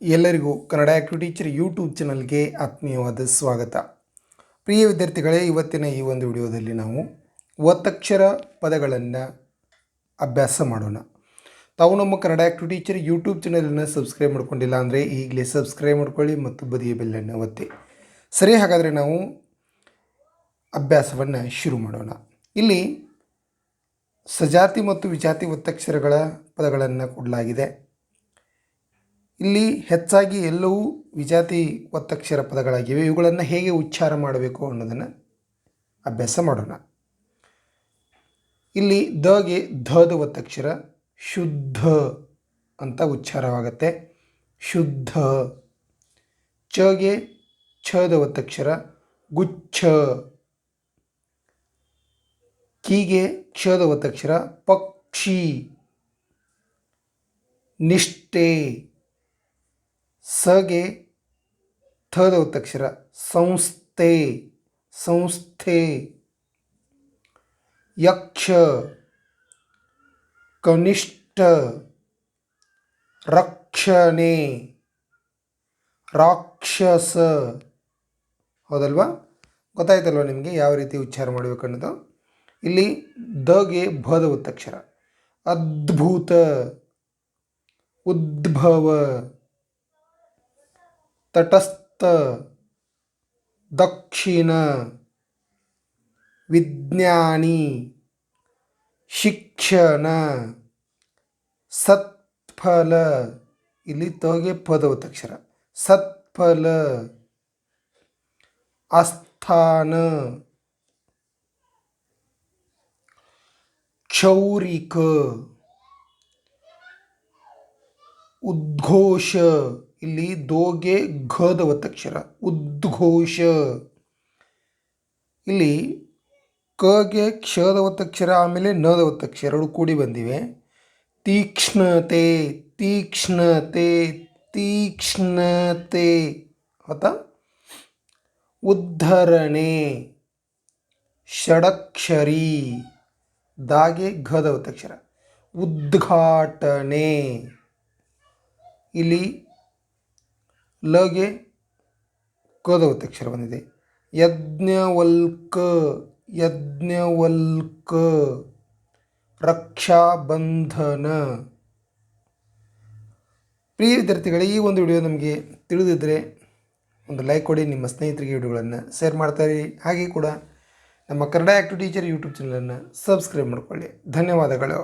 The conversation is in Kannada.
ಎಲ್ಲರಿಗೂ ಕನ್ನಡ ಆಕ್ಟಿವ್ ಟೀಚರ್ ಯೂಟ್ಯೂಬ್ ಚಾನಲ್ಗೆ ಆತ್ಮೀಯವಾದ ಸ್ವಾಗತ. ಪ್ರಿಯ ವಿದ್ಯಾರ್ಥಿಗಳೇ, ಇವತ್ತಿನ ಈ ಒಂದು ವಿಡಿಯೋದಲ್ಲಿ ನಾವು ಒತ್ತಕ್ಷರ ಪದಗಳನ್ನು ಅಭ್ಯಾಸ ಮಾಡೋಣ. ತಾವು ನಮ್ಮ ಕನ್ನಡ ಆಕ್ಟಿವ್ ಟೀಚರ್ ಯೂಟ್ಯೂಬ್ ಚಾನಲನ್ನು ಸಬ್ಸ್ಕ್ರೈಬ್ ಮಾಡ್ಕೊಂಡಿಲ್ಲ ಅಂದರೆ ಈಗಲೇ ಸಬ್ಸ್ಕ್ರೈಬ್ ಮಾಡ್ಕೊಳ್ಳಿ ಮತ್ತು ಬದಿಯ ಬೆಲ್ಲನ್ನು ಒತ್ತಿ. ಸರಿ, ಹಾಗಾದರೆ ನಾವು ಅಭ್ಯಾಸವನ್ನು ಶುರು ಮಾಡೋಣ. ಇಲ್ಲಿ ಸಜಾತಿ ಮತ್ತು ವಿಜಾತಿ ಒತ್ತಕ್ಷರಗಳ ಪದಗಳನ್ನು ಕೊಡಲಾಗಿದೆ. ಇಲ್ಲಿ ಹೆಚ್ಚಾಗಿ ಎಲ್ಲವೂ ವಿಜಾತಿ ಒತ್ತಕ್ಷರ ಪದಗಳಾಗಿವೆ. ಇವುಗಳನ್ನು ಹೇಗೆ ಉಚ್ಚಾರ ಮಾಡಬೇಕು ಅನ್ನೋದನ್ನು ಅಭ್ಯಾಸ ಮಾಡೋಣ. ಇಲ್ಲಿ ದಗೆ ಧದ ಒತ್ತಕ್ಷರ ಶುದ್ಧ ಅಂತ ಉಚ್ಚಾರವಾಗುತ್ತೆ, ಶುದ್ಧ. ಚಗೆ ಛದ ಒತ್ತಕ್ಷರ ಗುಚ್ಛ. ಕೀಗೆ ಕ್ಷದ ಒತ್ತಕ್ಷರ ಪಕ್ಷಿ, ನಿಷ್ಠೆ. ಸಗೆ ಥದ ಒತ್ತಕ್ಷರ ಸಂಸ್ಥೆ, ಸಂಸ್ಥೆ. ಯಕ್ಷ, ಕನಿಷ್ಠ, ರಕ್ಷಣೆ, ರಾಕ್ಷಸ. ಹೌದಲ್ವಾ? ಗೊತ್ತಾಯ್ತಲ್ವ ನಿಮಗೆ ಯಾವ ರೀತಿ ಉಚ್ಚಾರ ಮಾಡಬೇಕು ಅನ್ನೋದು. ಇಲ್ಲಿ ದಗೆ ಭದ ಒತ್ತಕ್ಷರ ಅದ್ಭುತ, ಉದ್ಭವ, ತಟಸ್ಥ, ದಕ್ಷಿಣ, ವಿಜ್ಞಾನಿ, ಶಿಕ್ಷಣ, ಸತ್ಫಲ. ಇಲ್ಲಿ ತಗೆ ಪದ ಒತ್ತಕ್ಷರ ಸತ್ಫಲ, ಆಸ್ಥಾನ, ಕ್ಷೌರಿಕ, ಉದ್ಘೋಷ. ಇಲ್ಲಿ ದೋಗೆ ಘದ ಒತ್ತಕ್ಷರ ಉದ್ಘೋಷ. ಇಲ್ಲಿ ಕಗೆ ಕ್ಷದ ಒತ್ತಕ್ಷರ ಆಮೇಲೆ ನದ ಒತ್ತಕ್ಷರ ಎರಡು ಕೂಡಿ ಬಂದಿವೆ. ತೀಕ್ಷ್ಣತೆ, ತೀಕ್ಷ್ಣತೆ, ತೀಕ್ಷ್ಣತೆ. ಹೌದಾ? ಉದ್ಧರಣೆ, ಷಡಕ್ಷರಿ. ದಾಗೆ ಘದ ಒತ್ತಕ್ಷರ ಉದ್ಘಾಟನೆ. ಇಲ್ಲಿ ಲಗೆ ಕದ ಒತ್ತಕ್ಷರ ಬಂದಿದೆ. ಯಜ್ಞವಲ್ಕ, ಯಜ್ಞವಲ್ಕ. ರಕ್ಷಾಬಂಧನ. ಪ್ರಿಯ ವಿದ್ಯಾರ್ಥಿಗಳೇ, ಈ ಒಂದು ವಿಡಿಯೋ ನಮಗೆ ತಿಳಿದಿದ್ದರೆ ಒಂದು ಲೈಕ್ ಕೊಡಿ, ನಿಮ್ಮ ಸ್ನೇಹಿತರಿಗೆ ವಿಡಿಯೋಗಳನ್ನು ಶೇರ್ ಮಾಡ್ತಾರೆ. ಹಾಗೆ ಕೂಡ ನಮ್ಮ ಕನ್ನಡ ಆಕ್ಟಿವ್ ಟೀಚರ್ ಯೂಟ್ಯೂಬ್ ಚಾನಲನ್ನು ಸಬ್ಸ್ಕ್ರೈಬ್ ಮಾಡಿಕೊಳ್ಳಿ. ಧನ್ಯವಾದಗಳು.